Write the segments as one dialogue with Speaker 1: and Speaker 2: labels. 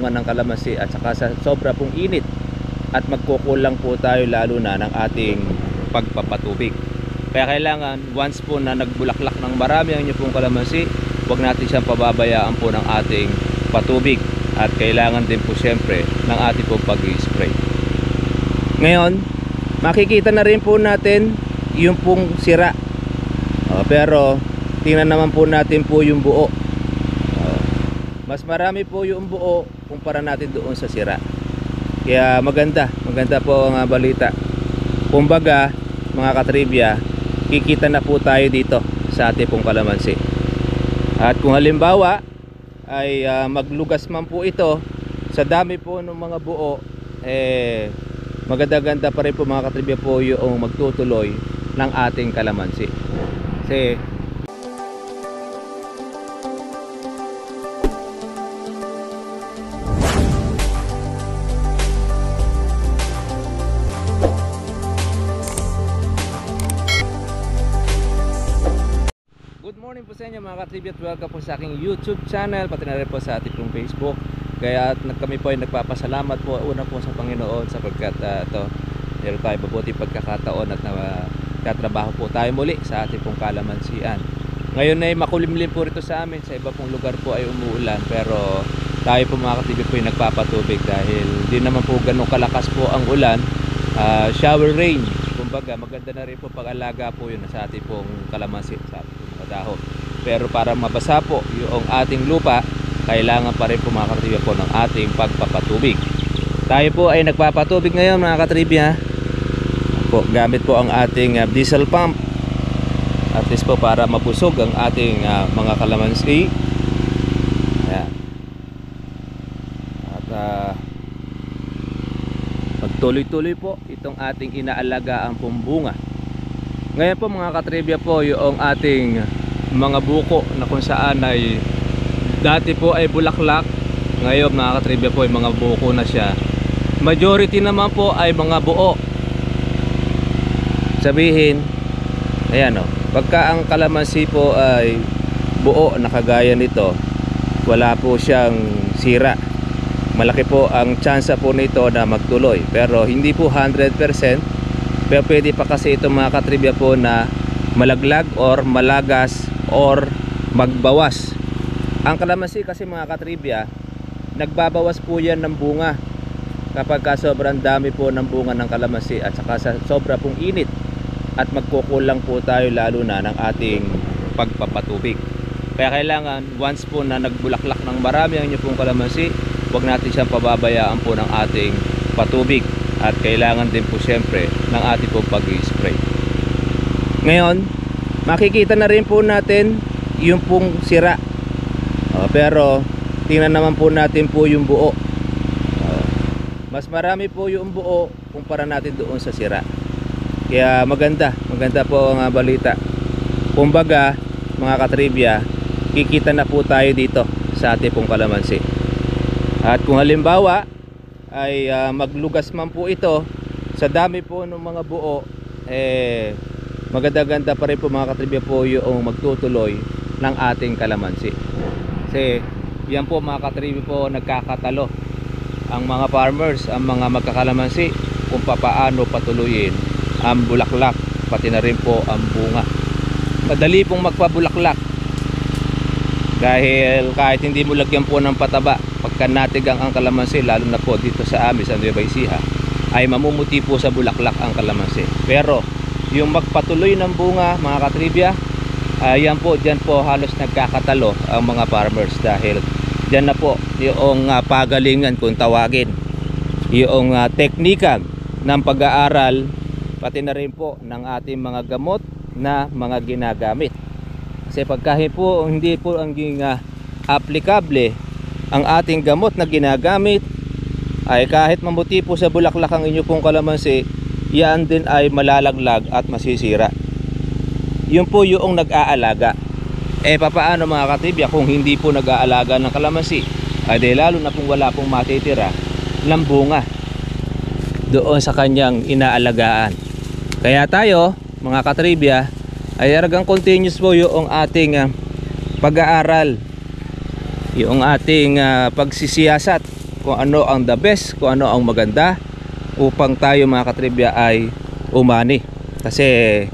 Speaker 1: bunga ng kalamansi at saka sa sobra pong init at magkukulang po tayo lalo na ng ating pagpapatubig. Kaya kailangan once po na nagbulaklak ng marami ang inyong pong kalamansi, huwag natin siyang pababayaan po ng ating patubig at kailangan din po syempre ng ating po pag-spray. Ngayon, makikita na rin po natin yung pong sira. Pero tingnan naman po natin po yung buo. Mas marami po yung buo kumpara natin doon sa sira. Kaya maganda po ang balita. Kumbaga, mga katribya, kikita na po tayo dito sa ating pong kalamansi. At kung halimbawa ay maglugas man po ito, sa dami po ng mga buo, maganda-ganda pa rin po mga katribya po yung magtutuloy ng ating kalamansi. Kasi good morning po sa inyo mga katribya at welcome po sa aking YouTube channel, pati na rin po sa ating Facebook. Kaya kami po ay nagpapasalamat po una po sa Panginoon sapagkat meron tayo mabuti pagkakataon at nakatrabaho po tayo muli sa ating pong kalamansian. Ngayon ay makulimlim po rito sa amin, sa iba pong lugar po ay umuulan, pero tayo po mga katribya po ay nagpapatubig dahil di naman po ganun kalakas po ang ulan, shower rain. Kumbaga maganda na rin po pag-alaga po yun sa ating pong kalamansi, sa ating pong dahon. Pero para mabasa po yung ating lupa, kailangan pa rin po mga katribya po ng ating pagpapatubig. Tayo po ay nagpapatubig ngayon mga katribya po, gamit po ang ating diesel pump, at least po para mabusog ang ating mga kalamansi. Ayan. At magtuloy-tuloy po itong ating inaalagaan pong bunga. Ngayon po mga katribya po yung ating mga buko na kung saan ay dati po ay bulaklak, ngayon mga katribya po ay mga buko na siya. Majority naman po ay mga buo. Sabihin, ayan pagka ang kalamansi po ay buo na kagaya nito, wala po siyang sira. Malaki po ang tsansa po nito na magtuloy, pero hindi po 100%. Pero pwede pa kasi ito mga katribya po na malaglag or malagas or magbawas. Ang kalamansi kasi mga katribya, nagbabawas po yan ng bunga kapag sobrang dami po ng bunga ng kalamansi at saka sa sobra pong init at magkukulang po tayo lalo na ng ating pagpapatubig. Kaya kailangan once po na nagbulaklak ng marami ang inyong pong kalamansi, huwag natin siyang pababayaan po ng ating patubig at kailangan din po syempre ng ating pong pag-spray. Ngayon, makikita na rin po natin yung pong sira. Pero tingnan naman po natin po yung buo. Mas marami po yung buo kumpara natin doon sa sira. Kaya maganda po ang balita. Kumbaga mga katribya, kikita na po tayo dito sa ating pong kalamansi. At kung halimbawa ay maglugas man po ito, sa dami po ng mga buo, maganda-ganda pa rin po mga katribya po yung magtutuloy ng ating kalamansi. Kasi yan po mga katribya po nagkakatalo ang mga farmers, ang mga magkakalamansi kung papaano patuloyin ang bulaklak, pati na rin po ang bunga. Madali pong magpabulaklak dahil kahit hindi mo lagyan po ng pataba, pagka natigang ang kalamansi, lalo na po dito sa amin sa Nueva Ecija, ay mamumuti po sa bulaklak ang kalamansi. Pero yung magpatuloy ng bunga mga katribya, yan po, dyan po halos nagkakatalo ang mga farmers dahil dyan na po yung pagalingan kung tawagin, yung teknika ng pag-aaral, pati na rin po ng ating mga gamot na mga ginagamit. Kasi pagka po hindi po ang aplikable ang ating gamot na ginagamit, ay kahit mamuti po sa bulaklak ang inyo pong kalamansi, yan din ay malalaglag at masisira. Yun po yung nag-aalaga. Papaano mga katribya kung hindi po nag-aalaga ng kalamansi? Ay lalo na kung wala pong matitira ng bunga doon sa kanyang inaalagaan. Kaya tayo mga katribya ay aragang continuous po yung ating pag-aaral, yung ating pagsisiyasat kung ano ang the best, kung ano ang maganda upang tayo mga katribya ay umani. Kasi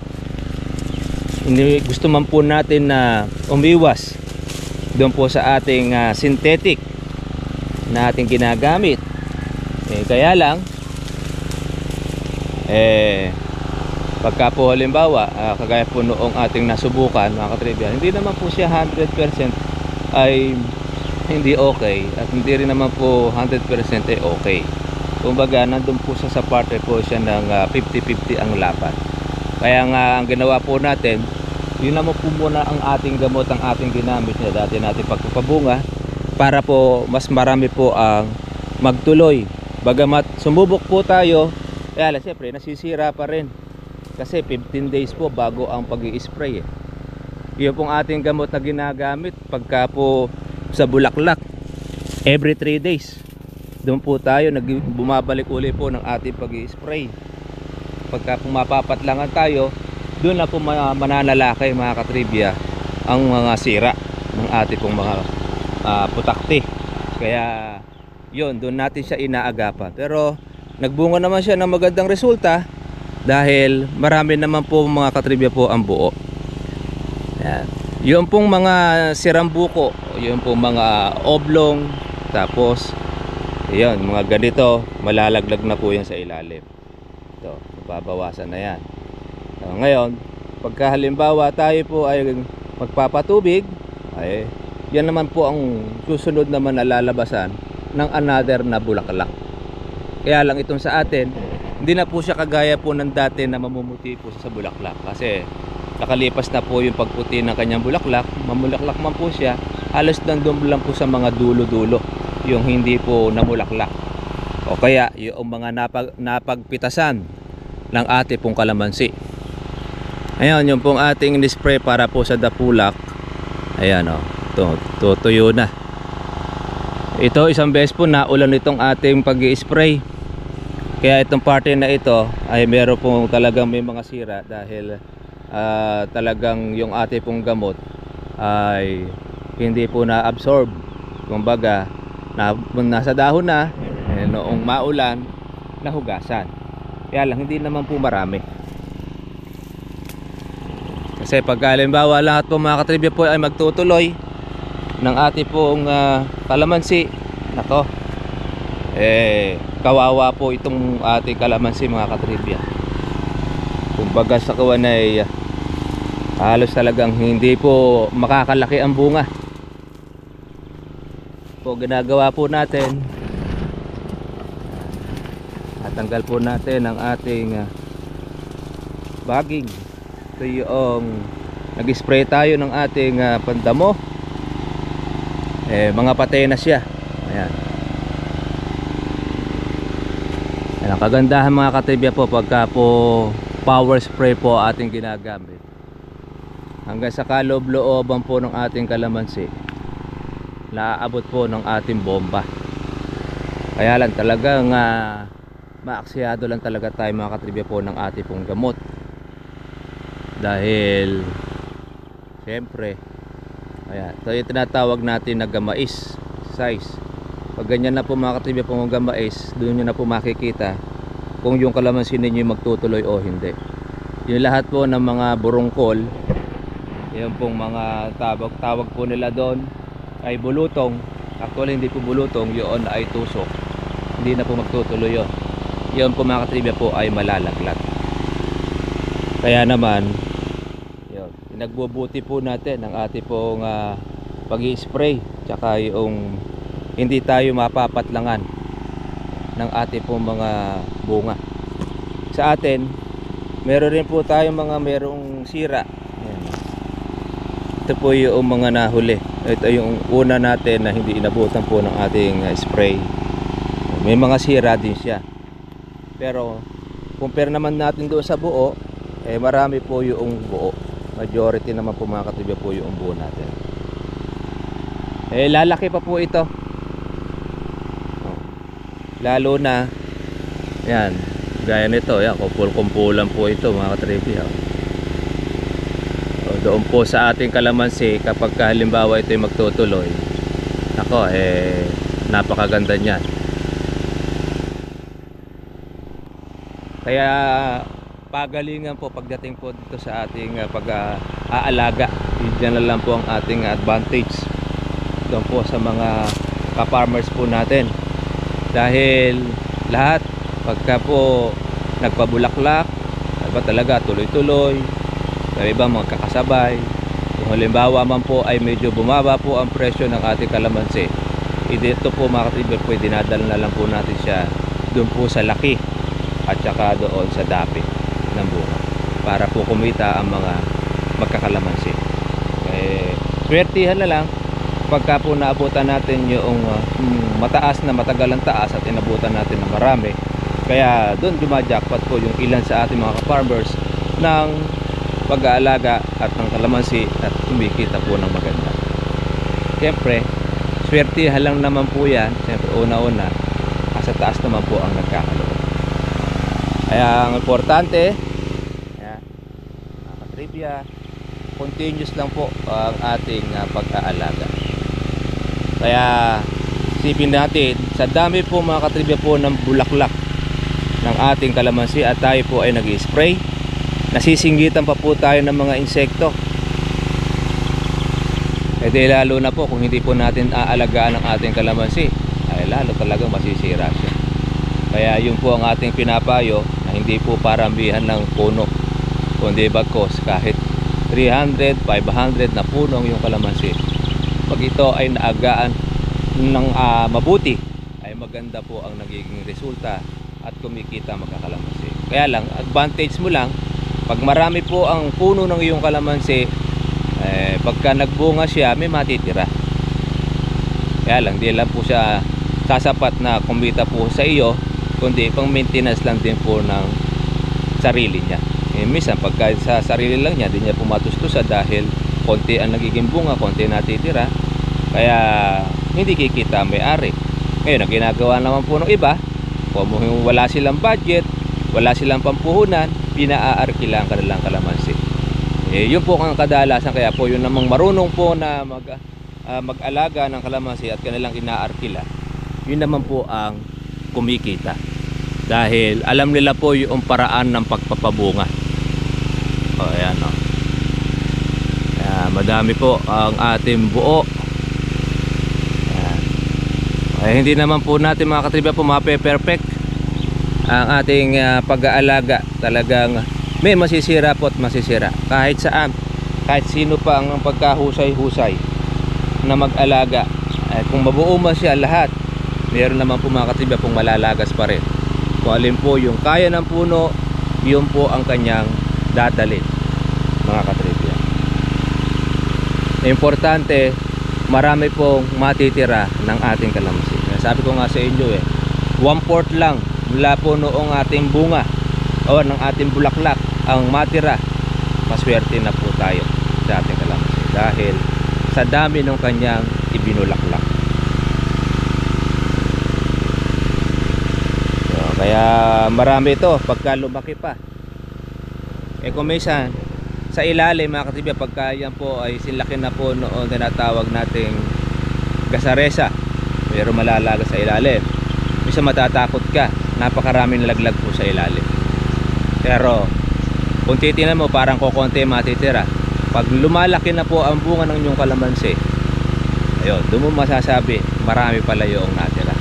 Speaker 1: gusto man po natin na umiwas doon po sa ating synthetic na ating ginagamit. Kaya lang pagka po halimbawa kagaya po noong ating nasubukan mga katribya, hindi naman po siya 100% ay hindi okay at hindi rin naman po 100% ay okay. Kumbaga nandun po sa parte po siya ng 50-50 ang lapat. Kaya nga ang ginawa po natin, yun naman po muna ang ating gamot, ang ating ginamit na dati natin pagpapabunga para po mas marami po ang magtuloy. Bagamat sumubok po tayo, kaya lang siyempre nasisira pa rin kasi 15 days po bago ang pag-i-spray Yun pong ating gamot na ginagamit pagka po sa bulaklak, every 3 days doon po tayo bumabalik uli po ng ating pag-i-spray. Pagka po mapapatlangan tayo, doon na po mananalakay mga katribya ang mga sira ng ating pong mga putakti. Kaya yun, doon natin siya inaagapan. Pero nagbunga naman siya ng magandang resulta dahil marami naman po mga katribya po ang buo. Yan. Yun pong mga sirang buko, yun pong mga oblong, tapos yun, mga ganito, malalaglag na po yan sa ilalim. Ito, mababawasan na yan. So, ngayon, pagka halimbawa tayo po ay magpapatubig, ay yan naman po ang susunod naman na lalabasan ng another na bulaklak. Kaya lang itong sa atin, hindi na po siya kagaya po ng dati na mamumuti po sa bulaklak. Kasi nakalipas na po yung pagputi ng kanyang bulaklak, mamulaklak man po siya, halos nandun lang po sa mga dulo-dulo yung hindi po namulaklak. O kaya yung mga napagpitasan ng ating pong kalamansi. Ayan, yung pong ating spray para po sa dapulak. Ayan o, tutuyo na. Ito isang beses po na ulan itong ating pag-i-spray. Kaya itong parte na ito ay meron pong talagang may mga sira dahil talagang yung ating pong gamot ay hindi po na-absorb. Kumbaga, nasa dahon na, noong maulan, nahugasan. Kaya lang, hindi naman po marami. Kasi pag halimbawa lahat po mga katribya po ay magtutuloy ng ating pong kalamansi, nako, kawawa po itong ating kalamansi mga katribya. Kumbaga sa kawan ay halos talagang hindi po makakalaki ang bunga. Po ginagawa po natin, natanggal po natin ang ating bagging. Ito yung nag-spray tayo ng ating pandamo, mga patay na siya. Ayan. Ang kagandahan mga katibya po pagka po power spray po ating ginagamit, hanggang sa kaloob-looban po ng ating kalamansi, naaabot po ng ating bomba. Kaya lang talagang maaksiyado lang talaga tayo mga katribya po ng ating pong gamot. Dahil siyempre, ayan, ito yung tinatawag natin na gamais size. Pag ganyan na po mga katribya po ng gamais, doon nyo na po makikita kung yung kalamansi ninyo magtutuloy o hindi. Yung lahat po ng mga burungkol, yung pong mga tawag po nila doon ay bulutong. Actually hindi po bulutong, yun ay tusok. Hindi na po magtutuloy yun. Yun po mga katribya po ay malalaglag. Kaya naman yun, nagbubuti po natin ang ating pong pag-i-spray, tsaka yung hindi tayo mapapatlangan ng ating pong mga bunga. Sa atin meron rin po tayong mga merong sira. Ayan. Ito po yung mga nahuli. Ito yung una natin na hindi inabutan po ng ating spray. May mga sira din siya. Pero compare naman natin doon sa buo, marami po yung buo. Majority naman po mga katibya po yung buo natin. Lalaki pa po ito. Lalo na yan, gaya nito, yan, kumpul-kumpulan po ito mga katribya. Doon po sa ating kalamansi, kapag halimbawa ito ay magtutuloy, ako napakaganda niyan. Kaya pagalingan po pagdating po dito sa ating pag-aalaga. Diyan na lang po ang ating advantage doon po sa mga ka-farmers po natin. Dahil lahat pagka po nagpabulaklak, iba talaga tuloy-tuloy, iba magkakasabay. Kung halimbawa man po ay medyo bumaba po ang presyo ng ating kalamansi, dito po mga ka-trader, pwede dinadala na lang po natin siya doon po sa laki at saka doon sa dapit ng bunga para po kumita ang mga magkakalamansi. Swertihan na lang pagka po naabutan natin yung mataas na matagalang taas at inabutan natin na marami. Kaya doon dumajackpot po yung ilan sa ating mga farmers ng pag-aalaga at ng kalamansi at kumikita po ng maganda. Siyempre, swertihan lang naman po yan. Siyempre, una-una, sa taas naman po ang nagkakaloob. Kaya ang importante, mga katribya, continuous lang po ang ating pag-aalaga. Kaya sipin natin, sa dami po mga katribya po ng bulaklak ng ating kalamansi at tayo po ay nag-spray, nasisinggitan pa po tayo ng mga insekto. Di lalo na po kung hindi po natin aalagaan ang ating kalamansi, ay lalo talagang masisira siya. Kaya yun po ang ating pinapayo, na hindi po parambihan ng puno, kundi bagkos kahit 300, 500 na punong yung kalamansi, pag ito ay naagaan ng mabuti, ay maganda po ang nagiging resulta at kumikita magkakalamansi. Kaya lang, advantage mo lang, pag marami po ang puno ng iyong kalamansi, pagka nagbunga siya, may matitira. Kaya lang, di lang po siya sasapat na kumita po sa iyo, kundi pang maintenance lang din po ng sarili niya. Minsan pagka sa sarili lang niya, di niya pumatustusan dahil konti ang nagiging bunga, konti natitira, kaya hindi kikita ang may-ari. Ngayon, ang ginagawa naman po ng iba, kung wala silang budget, wala silang pampuhunan, pinaaarkila ang kanilang kalamansi. Yun po ang kadalasan. Kaya po yun namang marunong po na mag-alaga ng kalamansi at kanilang inaarkila, yun naman po ang kumikita, dahil alam nila po yung paraan ng pagpapabunga. Ayan, no? Kaya madami po ang ating buo. Hindi naman po natin mga katribya po mape-perfect ang ating pag-aalaga. Talagang may masisira po at masisira kahit saan, kahit sino pa ang pagkahusay-husay na mag-alaga. Kung mabuo man siya lahat, meron naman po mga katribya pong malalagas pa rin. Kung alin po yung kaya ng puno, yun po ang kanyang dadalhin, mga katribya. Importante, marami pong matitira ng ating kalamansi. Sabi ko nga sa inyo, 1/4 lang mula po noong ating bunga o ng ating bulaklak ang matira, maswerte na po tayo sa ating kalamansi dahil sa dami ng kanyang ibinulaklak. So, kaya marami ito pagka lumaki pa. Kung minsan sa ilalim mga katribya, pagka yan po ay silaki na po noon tinatawag nating gasaresa, pero malalaga sa ilalim, bisa matatakot ka, napakaraming laglag po sa ilalim. Pero kung titinan mo, parang kukonti matitira. Pag lumalaki na po ang bunga ng inyong kalamansi, ayun, doon mo masasabi marami pala yung natira.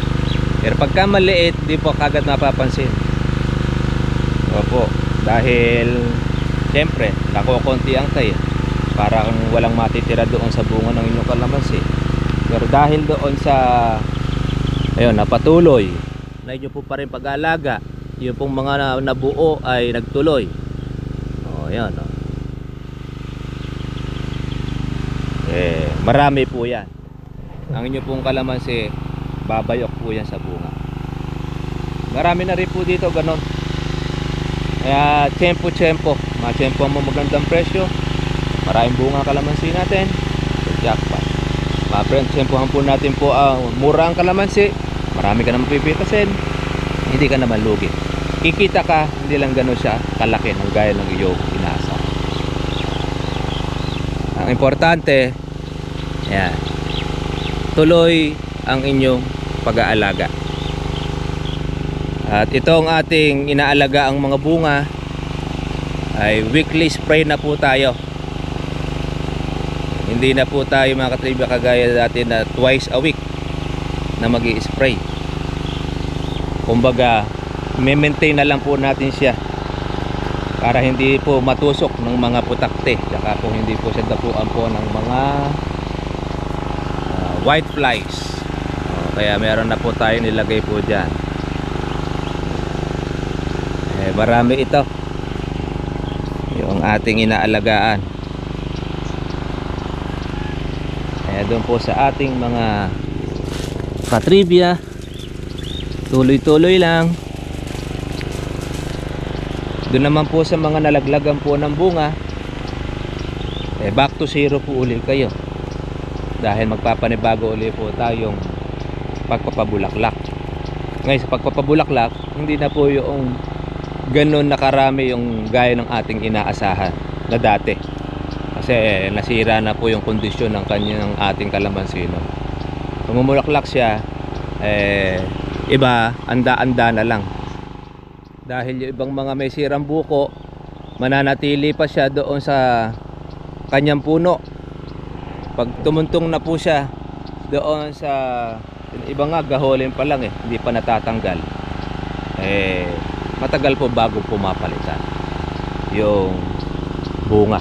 Speaker 1: Pero pagka maliit, di po kagad mapapansin. Opo, dahil siyempre nakukonti ang tayo, parang walang matitira doon sa bunga ng inyong kalamansi. Pero dahil doon sa ayun, napatuloy na inyo po pa rin pag-aalaga, yung pong mga nabuo ay nagtuloy. Ayun, marami po yan. Ang inyo pong kalamansi, babayok po yan sa bunga. Marami na rin po dito ganon. Kaya tiyempo-tiyempo, mga magandang presyo, maraming bunga kalamansi natin, so jackpot. Mga friend, tiyempohan po natin po ang mura ang kalamansi, marami ka naman pipitasin, hindi ka naman lugi. Kikita ka, hindi lang gano'n siya kalaki ng gaya ng iyong inasa. Ang importante, yan, tuloy ang inyong pag-aalaga. At itong ating inaalaga ang mga bunga ay weekly spray na po tayo. Hindi na po tayo mga katribya kagaya dati na twice a week na mag-i-spray. Kumbaga, maintain na lang po natin siya para hindi po matusok ng mga putakte, saka po hindi po siya dapuan po ng mga white flies. Kaya meron na po tayo nilagay po dyan. Marami ito yung ating inaalagaan. Kaya doon po sa ating mga katribya, tuloy-tuloy lang. Doon naman po sa mga nalaglagan po ng bunga, back to zero po uli kayo, dahil magpapanibago uli po tayong pagpapabulaklak. Ngayon sa pagpapabulaklak, hindi na po yung ganun nakarami yung gaya ng ating inaasahan na dati, kasi nasira na po yung kondisyon ng kanyang ating kalamansi. Tumumulaklak siya, iba anda-anda na lang, dahil yung ibang mga may sirang buko mananatili pa siya doon sa kanyang puno. Pag tumuntong na po siya doon sa iba nga, gaholin pa lang hindi pa natatanggal, matagal po bago pumapalitan yung bunga.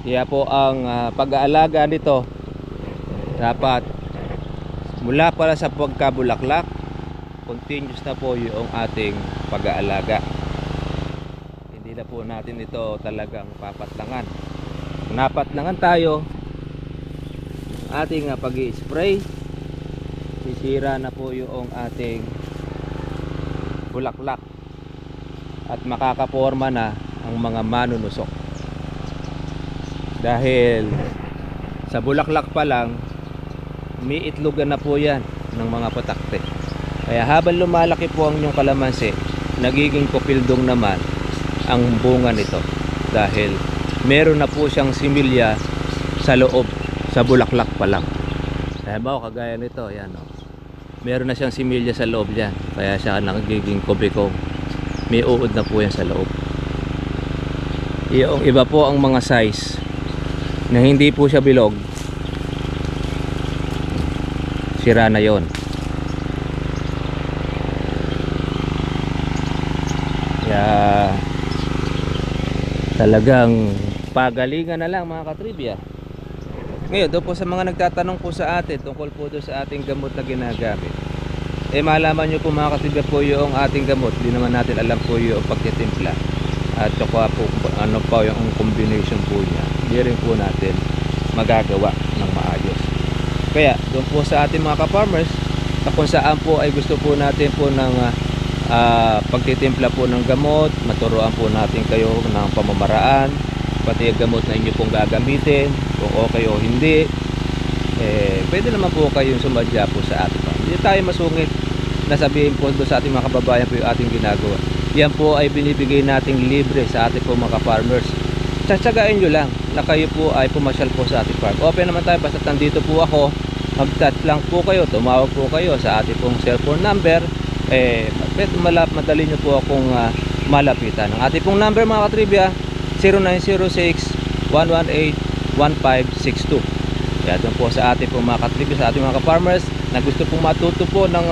Speaker 1: Kaya po ang pag-aalaga nito, dapat mula pala sa pagkabulaklak, continuous na po yung ating pag-aalaga. Hindi na po natin ito talagang papatlangan. Napatlangan tayo, ating pag-i-spray, sisira na po yung ating bulaklak at makakaporma na ang mga manunusok, dahil sa bulaklak pa lang may itlogan na po yan ng mga patakte. Kaya habang lumalaki po ang inyong kalamansi, nagiging kupildong naman ang bunga nito, dahil meron na po siyang similya sa loob, sa bulaklak pa lang. Halimbawa kagaya nito, yan meron na siyang similya sa loob yan, kaya siya nagiging kubikong. May uod na po yan sa loob. Yung iba po ang mga size na hindi po siya bilog, sira na yon. Kaya talagang pagalingan na lang mga katribya. Ngayon, doon po sa mga nagtatanong po sa atin tungkol po doon sa ating gamot na ginagamit, malaman nyo po mga katribya po yung ating gamot. Di naman natin alam po yung pagtitimpla at saka po ano pa yung combination po niya. Hindi rin po natin magagawa ng maayos. Kaya doon po sa ating mga ka-farmers, na kung saan po ay gusto po natin po ng pagtitimpla po ng gamot, maturuan po natin kayo ng pamamaraan, pati yung gamot na inyo pong gagamitin, kung okay o hindi, pwede naman po kayong sumadya po sa atin. Hindi tayo masungit na sabihin po doon sa ating mga kababayan po yung ating ginagawa. Yan po ay binibigay nating libre sa ating po mga farmers. Tsatsagain nyo lang na kayo po ay pumasyal po sa ating farm. Open naman tayo, basta nandito po ako, mag-chat lang po kayo, tumawag po kayo sa ating pong cellphone number, madali nyo po akong malapitan. Ang ating pong number mga katribya, 0906-118-1562. Kaya doon po sa ating pong mga katribya, sa ating mga farmers na gusto pong matuto po ng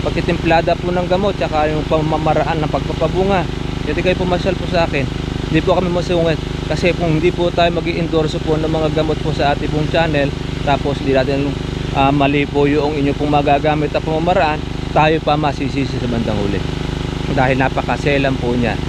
Speaker 1: pagtitimplada po ng gamot, tsaka yung pamamaraan ng pagpapabunga, hindi kayo pumasyal po sa akin. Hindi po kami masungit, kasi kung hindi po tayo mag-i-endorse po ng mga gamot po sa ating pong channel, tapos hindi natin mali po yung inyo pong magagamit at pamamaraan, tayo pa masisisi sa bandang huli, dahil napakaselan po niya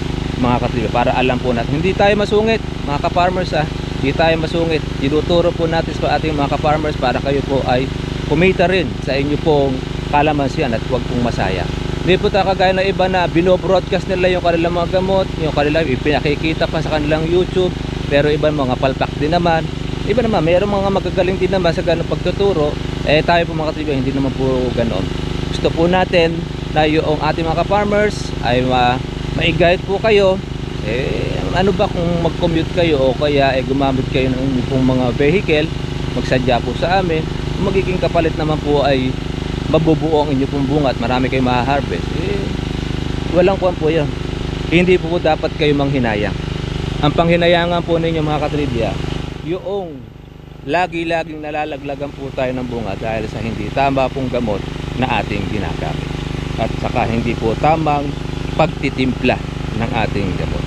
Speaker 1: mga katribya. Para alam po natin, hindi tayo masungit mga ka-farmers, hindi tayo masungit. Tinuturo po natin sa ating mga ka-farmers para kayo po ay kumita rin sa inyo pong kalamansian at huwag pong masaya. Hindi po tayo kagaya na iba na binobroadcast nila yung kanilang mga gamot, yung kanilang ipinakikita pa sa kanilang YouTube, pero iba mga palpak din naman. Iba naman, mayroong mga magagaling din naman sa ganong pagtuturo. Tayo po mga katribya, hindi naman po ganoon. Gusto po natin na yung ating mga ka-farmers ay ma-guide po kayo. Ano ba kung mag-commute kayo o kaya gumamit kayo ng pong mga vehicle, magsadya po sa amin. Magiging kapalit naman po ay mabubuo ang inyo pong bunga at marami kayong maha-harvest, walang kuwan po yun. Hindi po dapat kayo manghinayang. Ang panghinayangan po ninyo mga katribya, yung lagi-laging nalalaglagan po tayo ng bunga dahil sa hindi tama pong gamot na ating ginagamit. At saka hindi po tamang pagtitimpla ng ating gamot.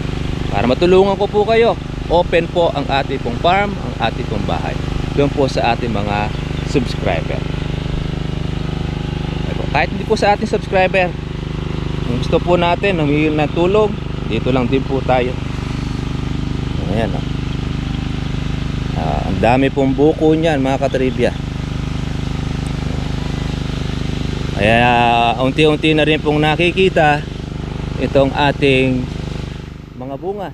Speaker 1: Para matulungan ko po kayo, open po ang ating pong farm, ang ating pong bahay. Doon po sa ating mga subscriber. Kahit hindi po sa ating subscriber, kung gusto po natin humingi ng tulong, dito lang din po tayo. Ayan, oh. Ang dami pong buko niyan mga katribya. Kaya unti-unti na rin pong nakikita itong ating mga bunga.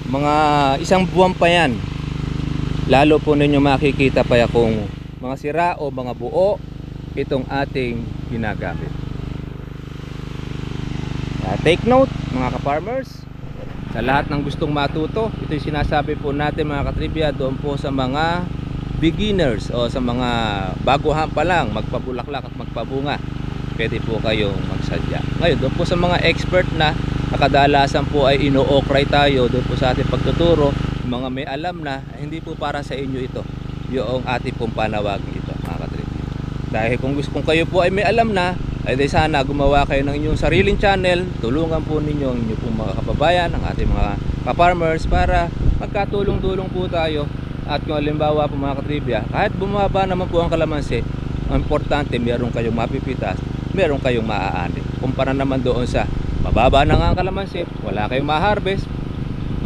Speaker 1: Mga isang buwan pa yan, lalo po ninyo makikita pa kung mga sira o mga buo itong ating ginagamit. Take note mga ka-farmers, sa lahat ng gustong matuto, ito yung sinasabi po natin mga katribya, doon po sa mga beginners o sa mga baguhan pa lang magpabulaklak at magpabunga, pwede po kayong magsadya. Ngayon doon po sa mga expert na kadalasan po ay ino-okray tayo doon po sa ating pagtuturo, mga may alam na, hindi po para sa inyo ito yung ating pong panawagin ito mga katribya. Dahil kung kayo po ay may alam na, ay di sana gumawa kayo ng inyong sariling channel, tulungan po ninyo ang inyong pong mga kababayan, ang ating mga ka-farmers, para magkatulong-tulong po tayo. At kung halimbawa po mga katribya, kahit bumaba naman po ang kalamansi, ang importante meron kayong mapipitas, meron kayong maaani. Kumpara naman doon sa mababa na nga ang kalamansi, wala kayong ma-harvest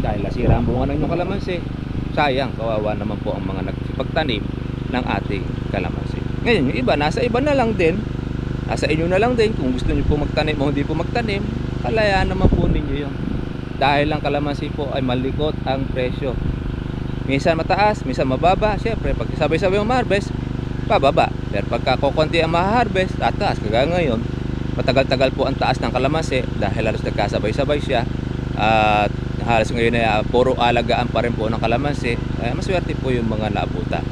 Speaker 1: dahil nasira ang bunga ng inyong kalamansi, sayang, kawawa naman po ang mga nagpagtanim ng ating kalamansi. Ngayon yung iba, nasa iba na lang din, nasa inyo na lang din kung gusto niyo po magtanim o hindi po magtanim, kalayaan naman po ninyo yun. Dahil lang kalamansi po ay malikot ang presyo. Minsan mataas, minsan mababa. Siyempre, pag sabay-sabay ang ma-harvest, pababa. Pero pagka kukunti ang ma-harvest, tataas. Kagaya ngayon, matagal-tagal po ang taas ng kalamansi dahil halos nagkasabay-sabay siya. At halos ngayon ay puro alagaan pa rin po ng kalamansi. Kaya maswerte po yung mga naabutan.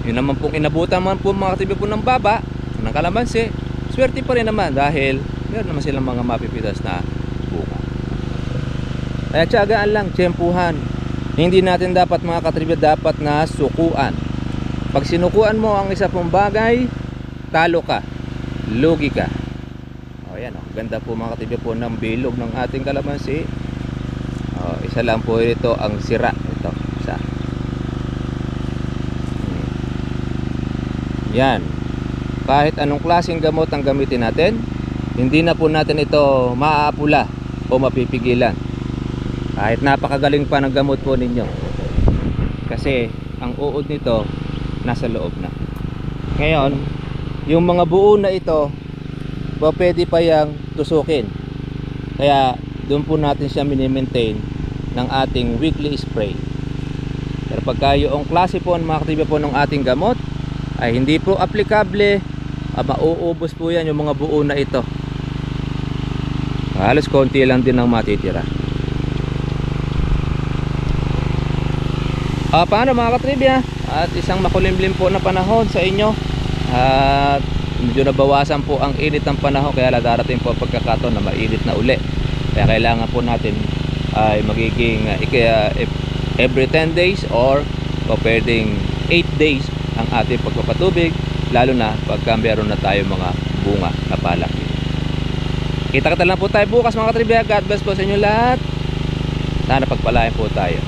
Speaker 1: Yun naman pong inabutan man po mga katibi po ng baba ng kalamansi, swerte pa rin naman dahil meron naman silang mga mapipitas na bunga. Kaya tiyagaan lang, tiyempuhan. Hindi natin dapat mga katribya dapat na sukuan. Pag sinukuan mo ang isa pong bagay, talo ka, lugi ka. O yan, ganda po mga katribya po ng bilog ng ating kalamansi. Isa lang po ito ang sira. Ito, isa. Yan. Kahit anong klaseng gamot ang gamitin natin, hindi na po natin ito maaapula o mapipigilan. Kahit napakagaling pa ng gamot po ninyo, kasi ang uod nito nasa loob na. Ngayon, yung mga buo na ito, pwede pa yang tusukin. Kaya doon po natin siya mini-maintain ng ating weekly spray. Pero pagka yung klase po mga katribya po ng ating gamot ay hindi po aplikable, mauubos po yan yung mga buo na ito. Halos konti lang din ang matitira. Paano mga katribya? At isang makulimlim po na panahon sa inyo. At medyo nabawasan po ang init ng panahon, kaya darating po pagkakataon na mainit na uli. Kaya kailangan po natin ay magiging every 10 days or pwedeng 8 days ang ating pagpapatubig, lalo na pagka meron na tayo mga bunga na palaki. Kita-kita lang po tayo bukas mga katribya. God bless po sa inyo lahat. Sana pagpalain po tayo.